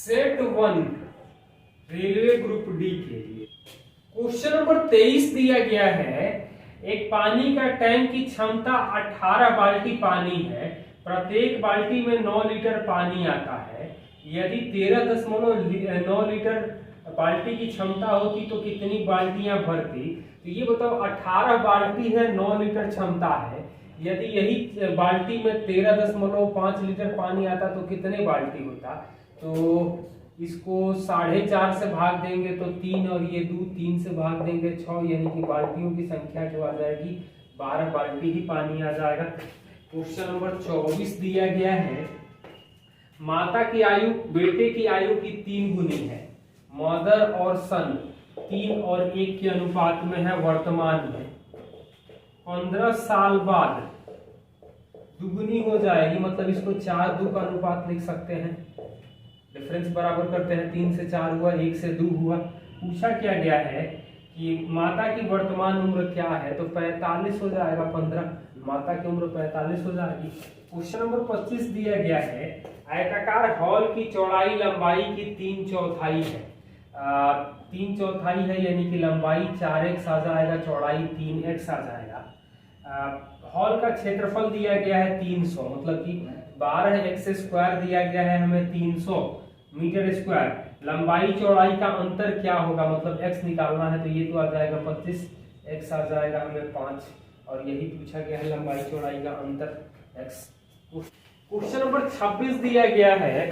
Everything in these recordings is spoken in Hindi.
सेट 1 रेलवे ग्रुप डी के लिए क्वेश्चन नंबर 23 दिया गया है। एक पानी का टैंक की क्षमता 18 बाल्टी पानी है, प्रत्येक बाल्टी में 9 लीटर पानी आता है। यदि 13.9 लीटर बाल्टी की क्षमता होती तो कितनी बाल्टियां भरती? तो ये बताओ, 18 बाल्टी है, 9 लीटर क्षमता है। यदि यही बाल्टी में 13.5 लीटर पानी आता तो कितने बाल्टी होता? तो इसको 4.5 से भाग देंगे तो 3, और ये 2 3 से भाग देंगे 6, यानी कि बाल्टियों की संख्या जो आ जाएगी 12 बाल्टी ही पानी आ जाएगा। क्वेश्चन नंबर 24 दिया गया है। माता की आयु बेटे की आयु की 3 गुनी है। मदर और सन 3 और 1 के अनुपात में है वर्तमान में। 15 साल बाद दुगुनी हो जाएगी, मतलब इसको 4:2 का अनुपात लिख सकते हैं। डिफरेंस बराबर करते हैं, 3 से 4 हुआ, 1 से 2 हुआ। पूछा क्या गया है कि माता की वर्तमान उम्र क्या है? तो 45 हो जाएगा। 15 माता की उम्र 45 हो जाएगी। क्वेश्चन नंबर 25 दिया गया है। आयताकार हॉल की चौड़ाई लंबाई की 3/4 है। 3/4 है, यानी कि लंबाई 4x आ जाएगा, चौड़ाई 3x आ जाएगा। हॉल का क्षेत्रफल दिया गया है 300, मतलब कि 12x² दिया गया है हमें 300 मीटर स्क्वायर। लंबाई चौड़ाई का अंतर क्या होगा, मतलब x निकालना है, तो ये तो आ जाएगा 25, x आ जाएगा हमें 5, और यही पूछा गया है लंबाई चौड़ाई का अंतर x। क्वेश्चन नंबर 26 दिया गया है।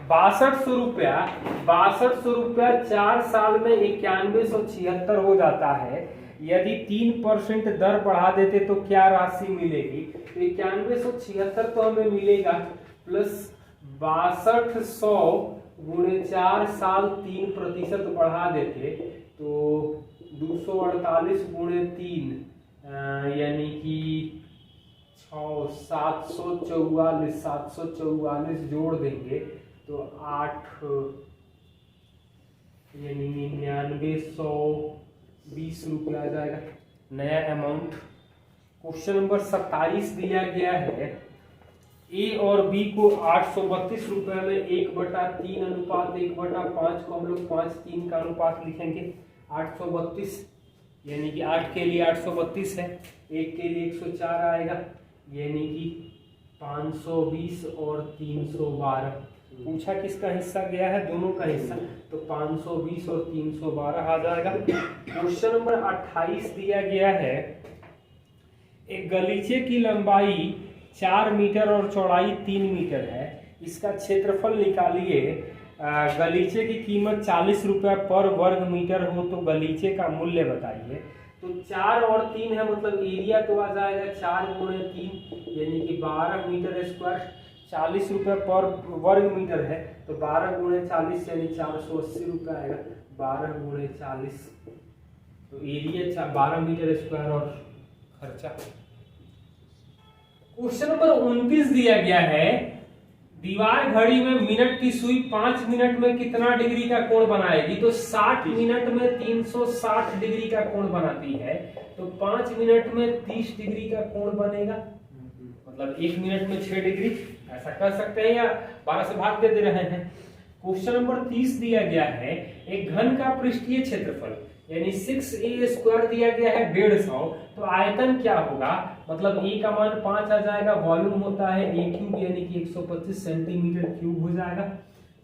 6200 रुपया 4 साल में 9176 हो जाता है। यदि 3% दर बढ़ा देते तो क्या राशि मिलेगी? तो 9176 तो हमें मिलेगा, प्लस 6200 गुणे 4 साल 3% बढ़ा देते तो 248 गुणे 3 यानी कि 6 744 जोड़ देंगे तो 8 यानी 9920 रुपया आ जाएगा नया अमाउंट। क्वेश्चन नंबर 27 दिया गया है। ए और बी को 832 रुपए में 1/3 अनुपात 1/5 को हम लोग 5:3 का अनुपात लिखेंगे। 832 यानी कि 8 के लिए 832 है, 1 के लिए 104 आएगा, यानी कि 520 और 312। पूछा किसका हिस्सा गया है? दोनों का हिस्सा, तो 520 और 312 आ जाएगा। क्वेश्चन नंबर 28 दिया गया है। एक गलीचे की लंबाई 4 मीटर और चौड़ाई 3 मीटर है, इसका क्षेत्रफल निकालिए। गलीचे की कीमत 40 रुपया पर वर्ग मीटर हो तो गलीचे का मूल्य बताइए। तो 4 और 3 है, मतलब एरिया तो आ जाएगा 4 गुणे 3 यानी कि 12 मीटर स्क्वायर। 40 रुपये पर वर्ग मीटर है, तो 12 गुणे 40 यानी 480 रुपये आएगा। 12 गुणे 40 तो एरिया 12 मीटर स्क्वायर और खर्चा। क्वेश्चन नंबर 29 दिया गया है। दीवार घड़ी में मिनट की सुई 5 मिनट में कितना डिग्री का कोण बनाएगी? तो 60 मिनट में 360 डिग्री का कोण बनाती है, तो 5 मिनट में 30 डिग्री का कोण बनेगा, मतलब 1 मिनट में 6 डिग्री, ऐसा कर सकते हैं, या 12 से भाग दे रहे हैं। क्वेश्चन नंबर 30 दिया गया है। एक घन का पृष्ठीय क्षेत्रफल यानी 6a² दिया गया है 150, तो आयतन क्या होगा? मतलब a का मान 5 आ जाएगा, वॉल्यूम होता है a³ यानी कि 125 सेंटीमीटर क्यूब हो जाएगा।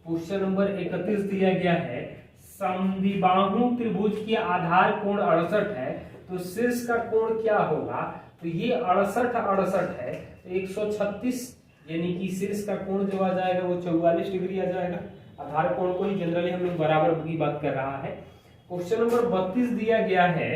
क्वेश्चन नंबर 31 दिया गया है। समद्विबाहु त्रिभुज की आधार कोण 68 है, तो शीर्ष का कोण क्या होगा? तो ये 68 है, तो 136 यानी कि शीर्ष का कोण जो आ जाएगा वो 44 डिग्री आ जाएगा। आधार कोण को ही जनरली हम लोग बराबर की बात कर रहा है। क्वेश्चन नंबर 32 दिया गया है।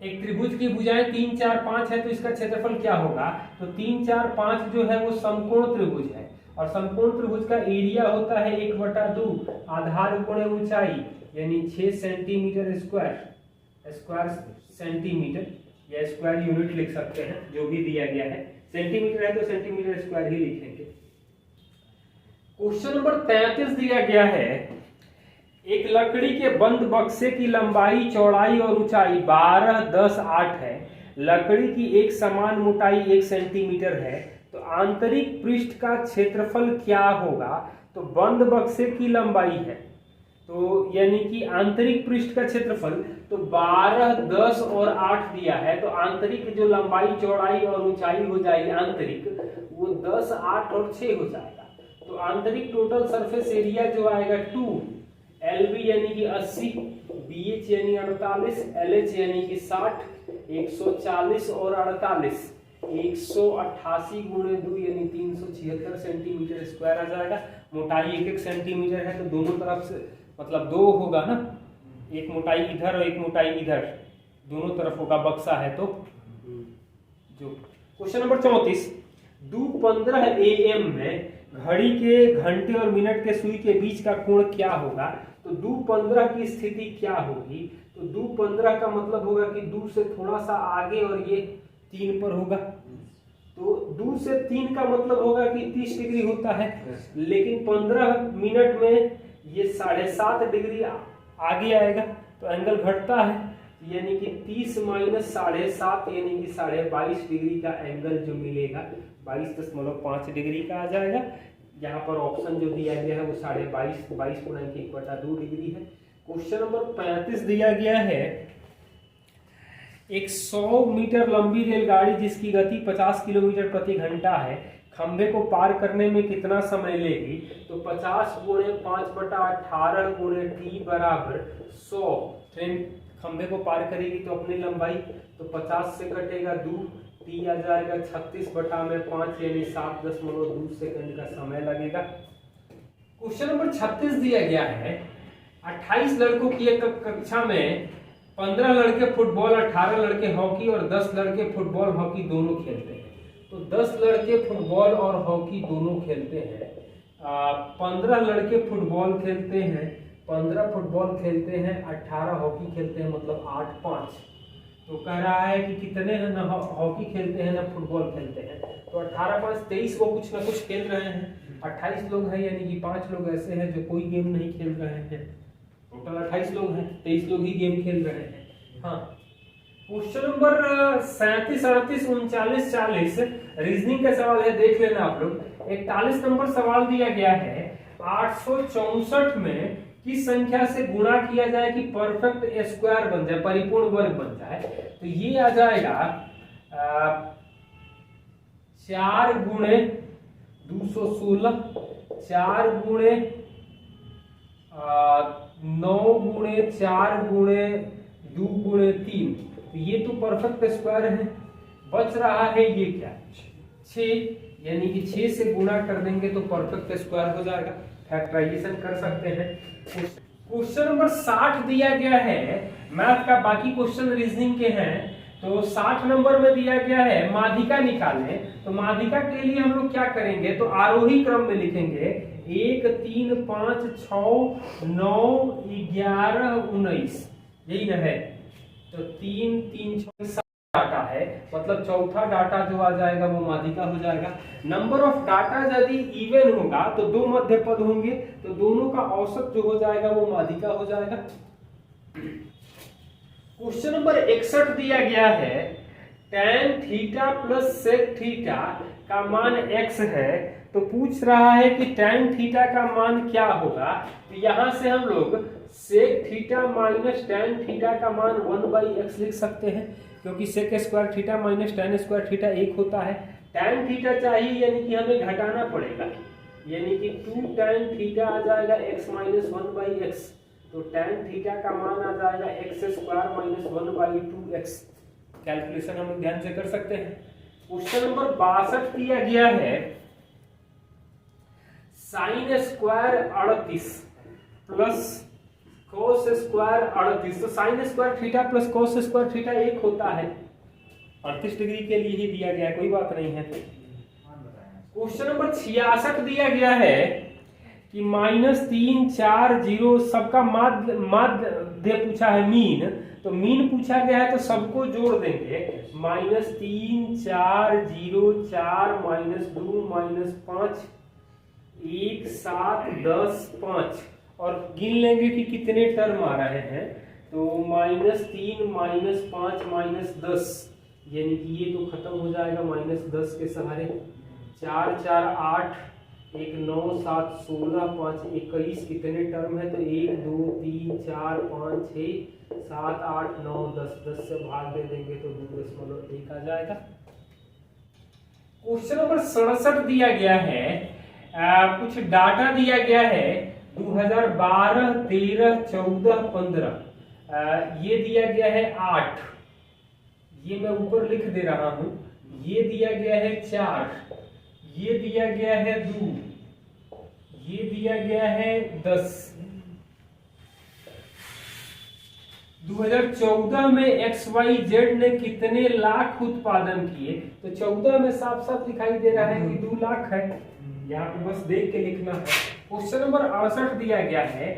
एक त्रिभुज की भुजाएं 3 4 5 है, तो इसका क्षेत्रफल क्या होगा? तो 3 4 5 जो है वो समकोण त्रिभुज है, और समकोण त्रिभुज का एरिया होता है 1/2 आधार गुणे ऊंचाई यानी 6 सेंटीमीटर स्क्वायर सेंटीमीटर, या स्क्वायर यूनिट लिख सकते हैं, जो भी दिया गया है। सेंटीमीटर है तो सेंटीमीटर स्क्वायर ही लिखेंगे। क्वेश्चन नंबर 33 दिया गया है। एक लकड़ी के बंद बक्से की लंबाई चौड़ाई और ऊंचाई 12 10 8 है। लकड़ी की एक समान मोटाई 1 सेंटीमीटर है, तो आंतरिक पृष्ठ का क्षेत्रफल क्या होगा? तो बंद बक्से की लंबाई है, तो यानी कि आंतरिक पृष्ठ का क्षेत्रफल तो 12, 10 और 8 दिया है, तो आंतरिक जो लंबाई चौड़ाई और ऊंचाई हो जाएगी आंतरिक वो 10, 8 और 6 हो जाएगा। तो आंतरिक टोटल सरफेस एरिया जो आएगा 2 LB यानी कि 80, BH यानी 48, LH यानी कि 60, 140 और 48 188 गुणे 2 यानी 376 सेंटीमीटर स्क्वायर आ जाएगा। मोटाई 1-1 सेंटीमीटर है, तो दोनों तरफ से मतलब 2 होगा ना, एक मोटाई इधर और एक मोटाई इधर, दोनों तरफ होगा बक्सा है तो जो। क्वेश्चन नंबर 34, 2:15 AM में घड़ी के घंटे और मिनट के सुई के बीच का कोण क्या होगा? तो 2:15 की स्थिति क्या होगी? तो 2:15 का मतलब होगा कि 2 से थोड़ा सा आगे और ये 3 पर होगा, तो 2 से 3 का मतलब होगा कि 30 डिग्री होता है, लेकिन 15 मिनट में ये 7.5 डिग्री आगे आएगा, तो एंगल घटता है, यानी कि 30 माइनस 7.5 यानी कि 22.5 डिग्री का एंगल जो मिलेगा 22.5 डिग्री का आ जाएगा। यहाँ पर ऑप्शन जो दिया गया है वो 22.5 22 गुणा 1/2 डिग्री है। क्वेश्चन नंबर 35 दिया गया है, एक 100 मीटर लंबी रेलगाड़ी जिसकी गति 50 किलोमीटर प्रति घंटा है, खंभे को पार करने में कितना समय लेगी? तो 50 गुणे 5/18 गुणे t बराबर 100। ट्रेन खंभे को पार करेगी तो अपनी लंबाई, तो 50 से कटेगा 2, t आ जाएगा 36/5 यानी 7.2 सेकंड का समय लगेगा। क्वेश्चन नंबर 36 दिया गया है, 28 लड़कों की एक कक्षा में 15 लड़के फुटबॉल, 18 लड़के हॉकी और 10 लड़के फुटबॉल हॉकी दोनों खेलते हैं। तो 10 लड़के फुटबॉल और हॉकी दोनों खेलते हैं, 15 लड़के फुटबॉल खेलते हैं, 15 फुटबॉल खेलते हैं, 18 हॉकी खेलते हैं, मतलब 8-5। तो कह रहा है कि कितने हैं ना हॉकी खेलते हैं ना फुटबॉल खेलते हैं, तो 18-5 23 वो कुछ ना कुछ खेल रहे हैं। 28 लोग हैं यानी कि 5 लोग ऐसे हैं जो कोई गेम नहीं खेल रहे हैं। टोटल 28 लोग हैं, 23 लोग ही गेम खेल रहे हैं। हाँ, क्वेश्चन नंबर 37, 38, 39, 40 रीजनिंग का सवाल है, देख लेना आप लोग। 41 नंबर सवाल दिया गया है, 864 में किस संख्या से गुणा किया जाए कि परफेक्ट स्क्वायर बन जाए, परिपूर्ण वर्ग बन जाए? तो ये आ जाएगा 4 गुणे 216, 4 गुणे 9 गुणे 4 गुणे 2 गुणे 3, तो ये तो परफेक्ट स्क्वायर है। बच रहा है ये क्या, 6, यानी कि 6 से गुणा कर देंगे तो परफेक्ट स्क्वायर हो जाएगा। फैक्टराइजेशन कर सकते हैं। क्वेश्चन नंबर 60 दिया गया है मैथ का, बाकी क्वेश्चन रीजनिंग के हैं। तो 60 नंबर में दिया गया है माध्यिका निकालें। तो माध्यिका के लिए हम लोग क्या करेंगे, तो आरोही क्रम में लिखेंगे 1 3 5 6 9 11 19, यही ना है। तो 3 3 6 7 डाटा है, मतलब चौथा डाटा जो आ जाएगा वो माध्यिका हो जाएगा। नंबर ऑफ डाटा यदि इवन होगा तो 2 मध्य पद होंगे, तो दोनों का औसत जो हो जाएगा वो माध्यिका हो जाएगा। क्वेश्चन नंबर 61 दिया गया है, tan theta plus sec theta का मान x है, तो पूछ रहा है कि tan थीटा का मान क्या होगा। तो यहां से हम लोग sec theta minus tan theta का मान 1/x लिख सकते हैं, क्योंकि sec square theta minus tan square theta 1 होता है। tan थीटा चाहिए यानी कि हमें घटाना पड़ेगा, यानी कि 2 tan थीटा आ जाएगा x माइनस 1/x, तो tan थीटा का मान आ जाएगा x square minus 1/2x। Calculation हम लोग ध्यान से कर सकते हैं। क्वेश्चन नंबर 62 दिया गया है, sine square 38 plus cos square 38, तो sine square theta plus cos square theta 1 होता है। 38 डिग्री के लिए ही दिया गया है, कोई बात नहीं है। क्वेश्चन नंबर 66 दिया गया है कि -3 4 0 सबका माध्य पूछा है, मीन। तो मीन पूछा गया है तो सबको जोड़ देंगे, -3 4 0 4 -2 -5 1 7 10 5, और गिन लेंगे कि कितने टर्म आ रहे हैं। तो -3 -5 -10, यानी कि ये तो खत्म हो जाएगा -10 के सहारे। 4 4 8 1 9 7 16 5 21 कितने टर्म है? तो 1 2 3 4 5 6 7 8 9 10, 10 से भाग दे देंगे तो 2.1 आ जाएगा। क्वेश्चन नंबर 67 दिया गया है, कुछ डाटा दिया गया है 2012 13 14 15, ये दिया गया है 8, ये मैं ऊपर लिख दे रहा हूं, ये दिया गया है 4, ये दिया गया है 2, ये दिया गया है 10। 2014 में XYZ ने कितने लाख उत्पादन किए? तो 14 में साफ साफ दिखाई दे रहा है कि 2 लाख है, यहाँ पे बस देख के लिखना है। क्वेश्चन नंबर 68 दिया गया है,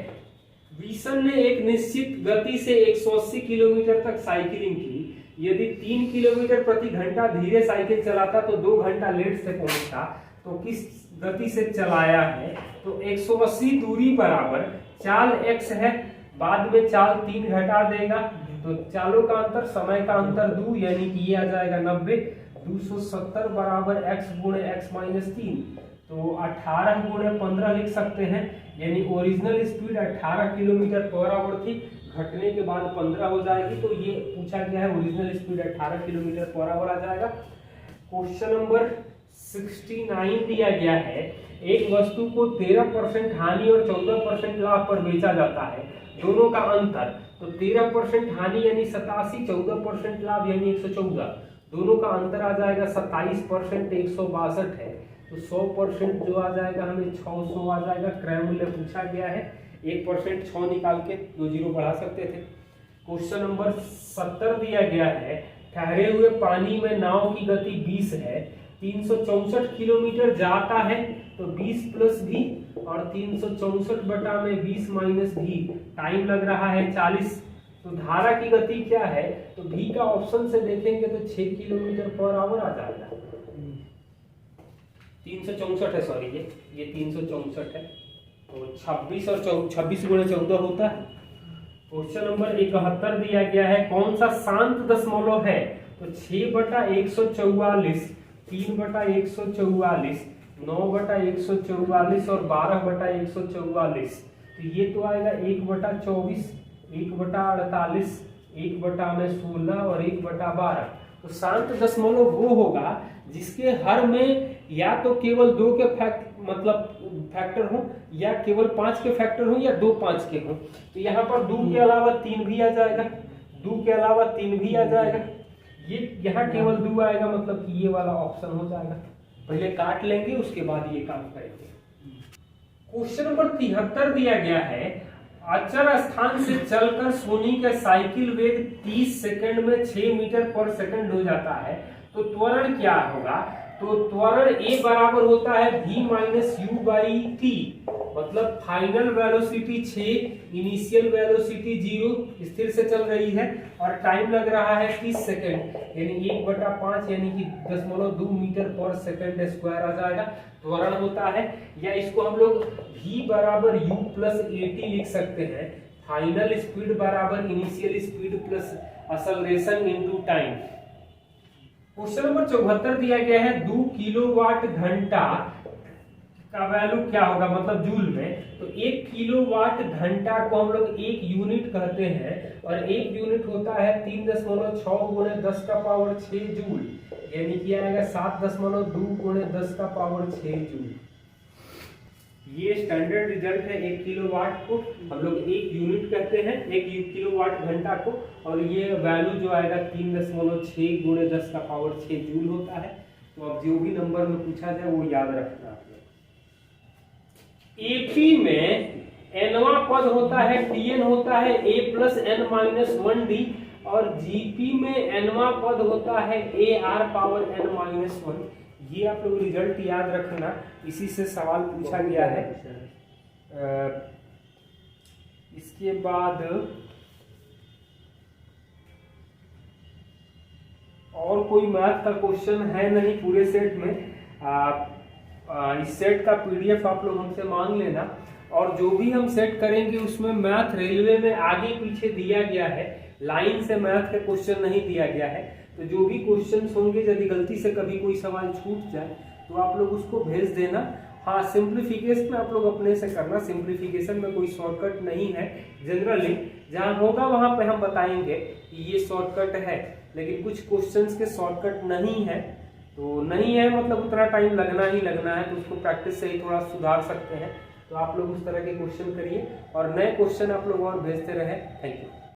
विशन ने एक निश्चित गति से 180 किलोमीटर तक साइकिलिंग की, यदि 3 किलोमीटर प्रति घंटा धीरे साइकिल चलाता तो 2 घंटा लेट से पहुंचता, तो किस गति से चलाया है? तो 180 दूरी बराबर चाल x है, बाद में चाल 3 घटा देगा, तो चालों का अंतर समय का अंतर 2, यानी कि ये आ जाएगा 90। 270 बराबर x गुणे x माइनस 3, तो 18 गुणे 15 लिख सकते हैं, यानी original speed 18 kilometre per our थी, घटने के बाद 15 हो जाएगी, तो ये पूछा गया है original speed 18 kilometre per hour आ जाएगा। क्वेश्चन नंबर 69 दिया गया है, एक वस्तु को 13% हानि और 14% लाभ पर बेचा जाता है, दोनों का अंतर, तो 13% हानि यानी 87, 14% लाभ यानी 114, दोनों का अंतर आ जाएगा 27%, 162 है, तो 100% जो आ जाएगा हमें 600 आ जाएगा। क्रय मूल्य पूछा गया है, 1% 6 निकाल के 2 जीरो बढ़ा सकते थे। क्वेश्चन नंबर 70 दिया गया है, ठहरे हुए पानी में नाव की गति 20 है, 364 किलोमीटर जाता है, तो 20 प्लस भी, और 364 बटा में 20 माइनस भी, टाइम लग रहा है 40, तो धारा की गति क्या है? तो भी का ऑप्शन से देखेंगे तो 6 किलोमीटर पर आवर आ जाएगा। 364 है, सॉरी ये 364 है, तो 26 और 26 गुणे 14 होता है। क्वेश्चन नंबर 71 दिया गया है, कौन सा शांत दशमलव है? तो 6/144, 3/144, 9/144 और 12/144, तो ये तो आएगा 1/24, 1/48, 1/16 और 1/12। तो शांत दशमलव वो होगा जिसके हर में या तो केवल 2 के फैक्टर हो, या केवल 5 के फैक्टर हो, या 2 5 के हो। तो यहाँ पर 2 के अलावा 3 भी आ जाएगा, 2 के अलावा 3 भी आ जाएगा, ये यहाँ केवल 2 आएगा, मतलब कि ये वाला ऑप्शन हो जाएगा। पहले काट लेंगे उसके बाद ये काम करेंगे। क्वेश्चन नंबर 73 दिया गया है, अचर स्थान से चलकर सोनी का साइकिल वेग 30 सेकंड में 6 मीटर पर सेकंड हो जाता है, तो त्वरण क्या होगा? तो त्वरण A बराबर होता है v minus you by T, मतलब फाइनल वेलोसिटी 6, इनिशियल वेलोसिटी 0, स्थिर से चल रही है, और टाइम लग रहा है 30 सेकंड, यानी 1/5 यानी कि 0.2 मीटर पर सेकंड स्क्वायर आ जाएगा, त्वरण होता है। या इसको हम लोग v बराबर u प्लस AT लिख सकते हैं, फाइनल स्पीड बराबर initial speed plus acceleration into time. Question number 74 दिया गया है, 2 किलोवाट घंटा का वैल्यू क्या होगा, मतलब जूल में? तो 1 किलोवाट घंटा को हम लोग 1 यूनिट कहते हैं, और 1 यूनिट होता है 3.6 गुणे 10 का पावर 6 जूल, यानी कि आएगा 7.2 गुणे 10 का पावर 6 जूल। ये स्टैंडर्ड रिजल्ट है। 1 किलोवाट को हम लोग 1 यूनिट कहते हैं, 1 किलोवाट घंटा को, और ये वैल्यू जो आएगा 3.6 गुणे 10 का पावर 6 जूल होता है। तो अब जो भी नंबर में पूछा जाए वो याद रखना है। एपी में एनवा पद होता है Tn होता है a plus n minus 1d, और जीपी में एनवा पद होता है AR पावर n माइनस 1। ये आप लोग रिजल्ट याद रखना, इसी से सवाल पूछा गया है। इसके बाद और कोई मैथ का क्वेश्चन है नहीं पूरे सेट में। इस सेट का PDF आप लोग हमसे मांग लेना, और जो भी हम सेट करेंगे उसमें मैथ रेलवे में आगे पीछे दिया गया है, लाइन से मैथ का क्वेश्चन नहीं दिया गया है। तो जो भी क्वेश्चंस होंगे, यदि गलती से कभी कोई सवाल छूट जाए तो आप लोग उसको भेज देना, हाँ, सिंप्लीफिकेशन में आप लोग अपने से करना, सिंप्लीफिकेशन में कोई शॉर्टकट नहीं है। जनरली जहाँ होगा वहां पे हम बताएंगे कि ये शॉर्टकट है, लेकिन कुछ क्वेश्चंस के शॉर्टकट नहीं है, तो नहीं है मतलब उतना टाइम लगना ही लगना है, तो उसको प्रैक्टिस से ही थोड़ा सुधार सकते हैं। तो आप लोग उस तरह के क्वेश्चन करिए और नए क्वेश्चन आप लोग और भेजते रहे। Thank you.